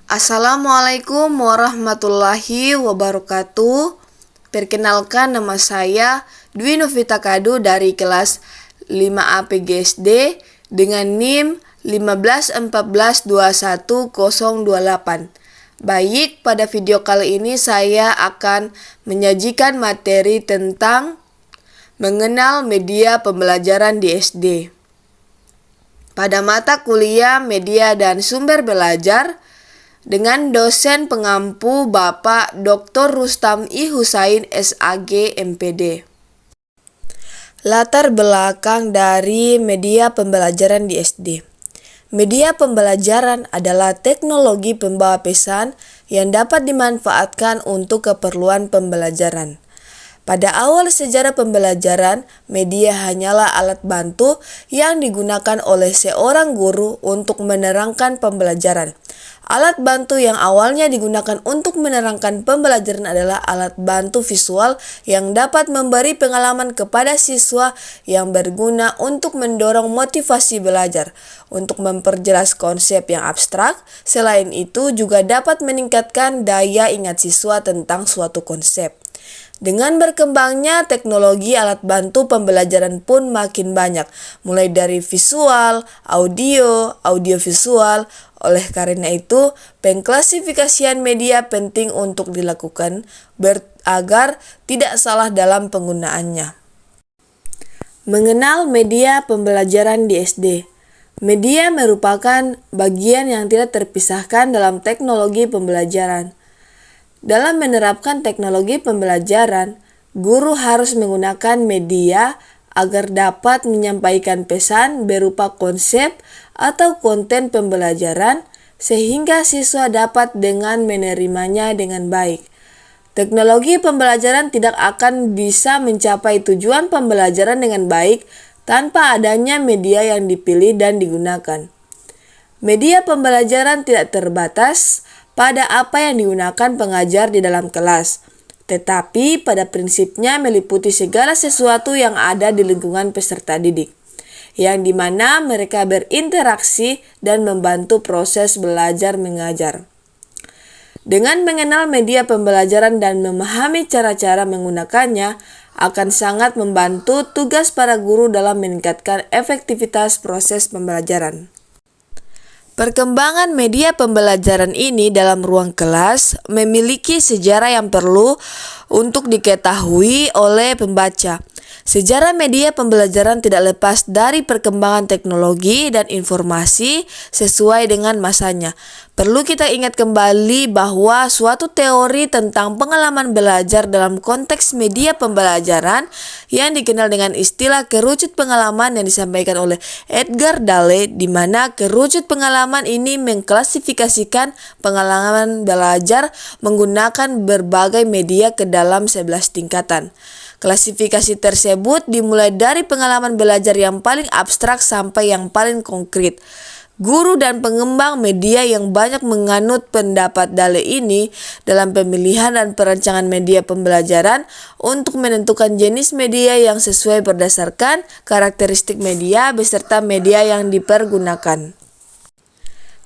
Assalamualaikum warahmatullahi wabarakatuh. Perkenalkan, nama saya Dwi Novita Kadu dari kelas 5A PGSD dengan NIM 151421028. Baik, pada video kali ini saya akan menyajikan materi tentang mengenal media pembelajaran di SD. Pada mata kuliah Media dan Sumber Belajar dengan dosen pengampu Bapak Dr. Rustam I. Husain SAG MPD. Latar belakang dari media pembelajaran di SD. Media pembelajaran adalah teknologi pembawa pesan yang dapat dimanfaatkan untuk keperluan pembelajaran. Pada awal sejarah pembelajaran, media hanyalah alat bantu yang digunakan oleh seorang guru untuk menerangkan pembelajaran. Alat bantu yang awalnya digunakan untuk menerangkan pembelajaran adalah alat bantu visual yang dapat memberi pengalaman kepada siswa yang berguna untuk mendorong motivasi belajar, untuk memperjelas konsep yang abstrak. Selain itu juga dapat meningkatkan daya ingat siswa tentang suatu konsep. Dengan berkembangnya teknologi, alat bantu pembelajaran pun makin banyak, mulai dari visual, audiovisual. Oleh karena itu, pengklasifikasian media penting untuk dilakukan agar tidak salah dalam penggunaannya. Mengenal media pembelajaran di SD. Media merupakan bagian yang tidak terpisahkan dalam teknologi pembelajaran. Dalam menerapkan teknologi pembelajaran, guru harus menggunakan media agar dapat menyampaikan pesan berupa konsep atau konten pembelajaran sehingga siswa dapat dengan menerimanya dengan baik. Teknologi pembelajaran tidak akan bisa mencapai tujuan pembelajaran dengan baik tanpa adanya media yang dipilih dan digunakan. Media pembelajaran tidak terbatas pada apa yang digunakan pengajar di dalam kelas, tetapi pada prinsipnya meliputi segala sesuatu yang ada di lingkungan peserta didik, yang dimana mereka berinteraksi dan membantu proses belajar mengajar. Dengan mengenal media pembelajaran dan memahami cara-cara menggunakannya, akan sangat membantu tugas para guru dalam meningkatkan efektivitas proses pembelajaran. Perkembangan media pembelajaran ini dalam ruang kelas memiliki sejarah yang perlu untuk diketahui oleh pembaca. Sejarah media pembelajaran tidak lepas dari perkembangan teknologi dan informasi sesuai dengan masanya. Perlu kita ingat kembali bahwa suatu teori tentang pengalaman belajar dalam konteks media pembelajaran yang dikenal dengan istilah kerucut pengalaman yang disampaikan oleh Edgar Dale, di mana kerucut pengalaman ini mengklasifikasikan pengalaman belajar menggunakan berbagai media ke dalam 11 tingkatan. Klasifikasi tersebut dimulai dari pengalaman belajar yang paling abstrak sampai yang paling konkret. Guru dan pengembang media yang banyak menganut pendapat Dale ini dalam pemilihan dan perancangan media pembelajaran untuk menentukan jenis media yang sesuai berdasarkan karakteristik media beserta media yang dipergunakan.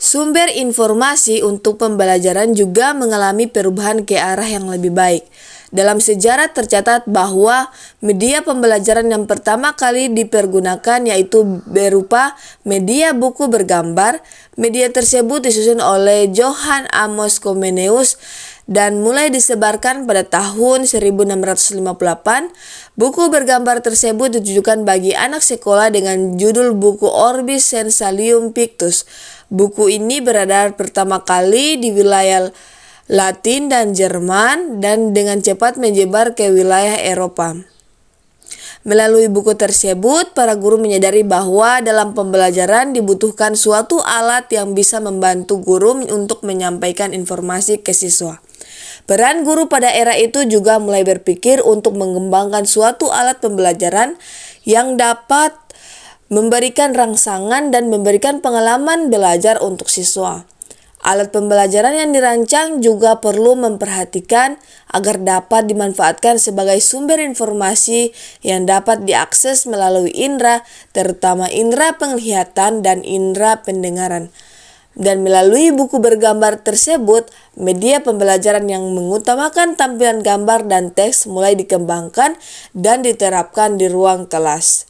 Sumber informasi untuk pembelajaran juga mengalami perubahan ke arah yang lebih baik. Dalam sejarah tercatat bahwa media pembelajaran yang pertama kali dipergunakan yaitu berupa media buku bergambar. Media tersebut disusun oleh Johann Amos Comenius dan mulai disebarkan pada tahun 1658. Buku bergambar tersebut ditujukan bagi anak sekolah dengan judul buku Orbis Sensalium Pictus. Buku ini beredar pertama kali di wilayah Latin dan Jerman dan dengan cepat menyebar ke wilayah Eropa. Melalui buku tersebut, para guru menyadari bahwa dalam pembelajaran dibutuhkan suatu alat yang bisa membantu guru untuk menyampaikan informasi ke siswa. Peran guru pada era itu juga mulai berpikir untuk mengembangkan suatu alat pembelajaran yang dapat memberikan rangsangan dan memberikan pengalaman belajar untuk siswa. Alat pembelajaran yang dirancang juga perlu memperhatikan agar dapat dimanfaatkan sebagai sumber informasi yang dapat diakses melalui indera, terutama indera penglihatan dan indera pendengaran. Dan melalui buku bergambar tersebut, media pembelajaran yang mengutamakan tampilan gambar dan teks mulai dikembangkan dan diterapkan di ruang kelas.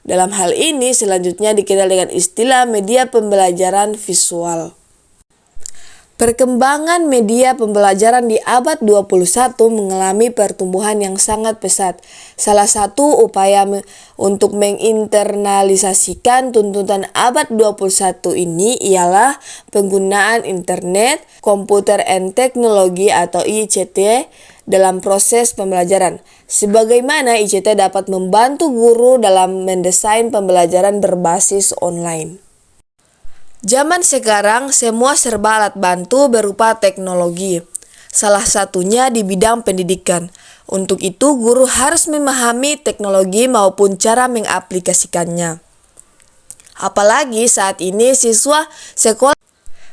Dalam hal ini, selanjutnya dikenal dengan istilah media pembelajaran visual. Perkembangan media pembelajaran di abad 21 mengalami pertumbuhan yang sangat pesat. Salah satu upaya untuk menginternalisasikan tuntutan abad 21 ini ialah penggunaan internet, komputer and teknologi atau ICT dalam proses pembelajaran. Sebagaimana ICT dapat membantu guru dalam mendesain pembelajaran berbasis online. Zaman sekarang semua serba alat bantu berupa teknologi. Salah satunya di bidang pendidikan. Untuk itu guru harus memahami teknologi maupun cara mengaplikasikannya. Apalagi saat ini siswa sekolah.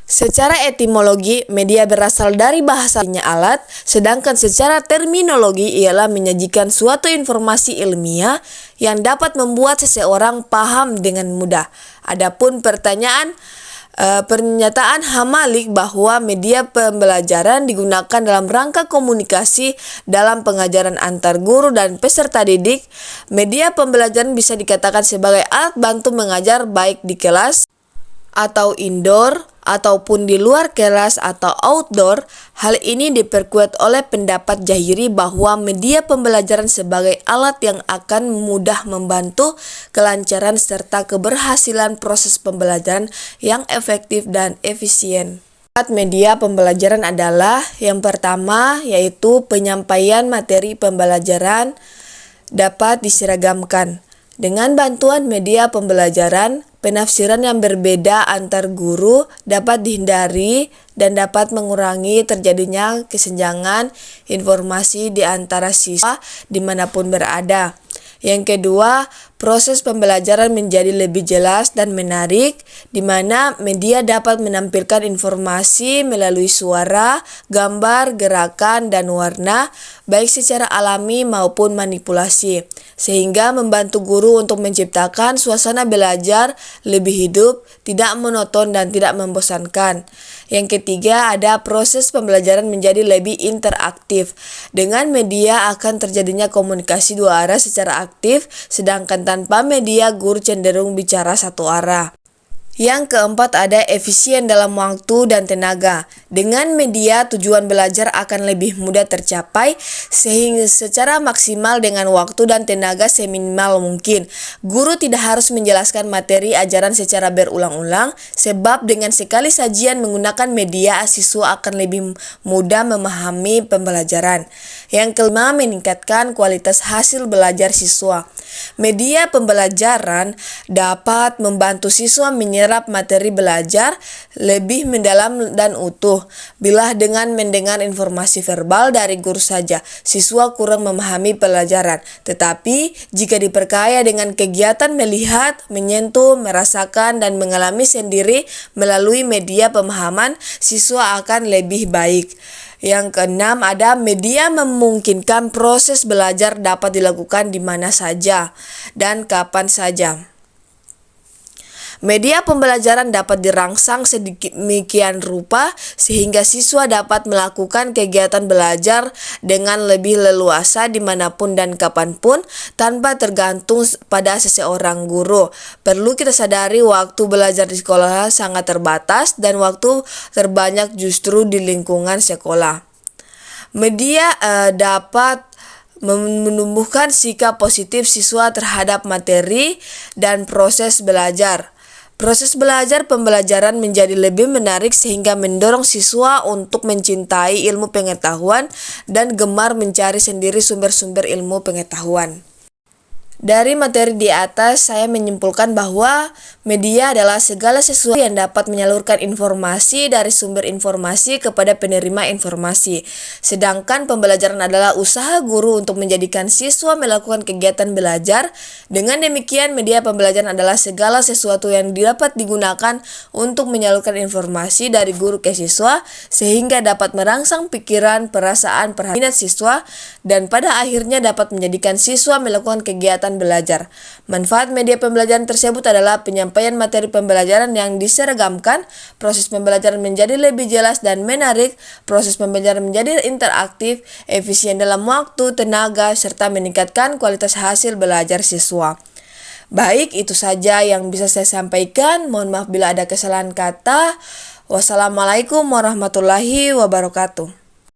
Secara etimologi, media berasal dari bahasanya alat, sedangkan secara terminologi ialah menyajikan suatu informasi ilmiah yang dapat membuat seseorang paham dengan mudah. Adapun pernyataan Hamalik bahwa media pembelajaran digunakan dalam rangka komunikasi dalam pengajaran antar guru dan peserta didik. Media pembelajaran bisa dikatakan sebagai alat bantu mengajar baik di kelas atau indoor ataupun di luar kelas atau outdoor. Hal ini diperkuat oleh pendapat Jahiri bahwa media pembelajaran sebagai alat yang akan mudah membantu kelancaran serta keberhasilan proses pembelajaran yang efektif dan efisien. Media pembelajaran adalah yang pertama, yaitu penyampaian materi pembelajaran dapat diseragamkan. Dengan bantuan media pembelajaran, penafsiran yang berbeda antar guru dapat dihindari dan dapat mengurangi terjadinya kesenjangan informasi di antara siswa dimanapun berada. Yang kedua, proses pembelajaran menjadi lebih jelas dan menarik, di mana media dapat menampilkan informasi melalui suara, gambar, gerakan, dan warna, baik secara alami maupun manipulasi, sehingga membantu guru untuk menciptakan suasana belajar lebih hidup, tidak monoton, dan tidak membosankan. Yang ketiga, ada proses pembelajaran menjadi lebih interaktif. Dengan media akan terjadinya komunikasi dua arah secara aktif, sedangkan tanpa media guru cenderung bicara satu arah. Yang keempat, ada efisien dalam waktu dan tenaga. Dengan media, tujuan belajar akan lebih mudah tercapai sehingga secara maksimal dengan waktu dan tenaga seminimal mungkin. Guru tidak harus menjelaskan materi ajaran secara berulang-ulang, sebab dengan sekali sajian menggunakan media, siswa akan lebih mudah memahami pembelajaran. Yang kelima, meningkatkan kualitas hasil belajar siswa. Media pembelajaran dapat membantu siswa menyerap materi belajar lebih mendalam dan utuh. Bila dengan mendengar informasi verbal dari guru saja, siswa kurang memahami pelajaran. Tetapi jika diperkaya dengan kegiatan melihat, menyentuh, merasakan, dan mengalami sendiri melalui media pemahaman, siswa akan lebih baik. Yang keenam, ada media memungkinkan proses belajar dapat dilakukan di mana saja dan kapan saja. Media pembelajaran dapat dirangsang sedemikian rupa sehingga siswa dapat melakukan kegiatan belajar dengan lebih leluasa dimanapun dan kapanpun tanpa tergantung pada seseorang guru. Perlu kita sadari waktu belajar di sekolah sangat terbatas dan waktu terbanyak justru di lingkungan sekolah. Media dapat menumbuhkan sikap positif siswa terhadap materi dan proses belajar. Proses belajar pembelajaran menjadi lebih menarik sehingga mendorong siswa untuk mencintai ilmu pengetahuan dan gemar mencari sendiri sumber-sumber ilmu pengetahuan. Dari materi di atas, saya menyimpulkan bahwa media adalah segala sesuatu yang dapat menyalurkan informasi dari sumber informasi kepada penerima informasi. Sedangkan pembelajaran adalah usaha guru untuk menjadikan siswa melakukan kegiatan belajar. Dengan demikian, media pembelajaran adalah segala sesuatu yang dapat digunakan untuk menyalurkan informasi dari guru ke siswa, sehingga dapat merangsang pikiran, perasaan, perhatian siswa, dan pada akhirnya dapat menjadikan siswa melakukan kegiatan kegiatan belajar. Manfaat media pembelajaran tersebut adalah penyampaian materi pembelajaran yang diseragamkan, proses pembelajaran menjadi lebih jelas dan menarik, proses pembelajaran menjadi interaktif, efisien dalam waktu, tenaga, serta meningkatkan kualitas hasil belajar siswa. Baik, itu saja yang bisa saya sampaikan. Mohon maaf bila ada kesalahan kata. Wassalamualaikum warahmatullahi wabarakatuh.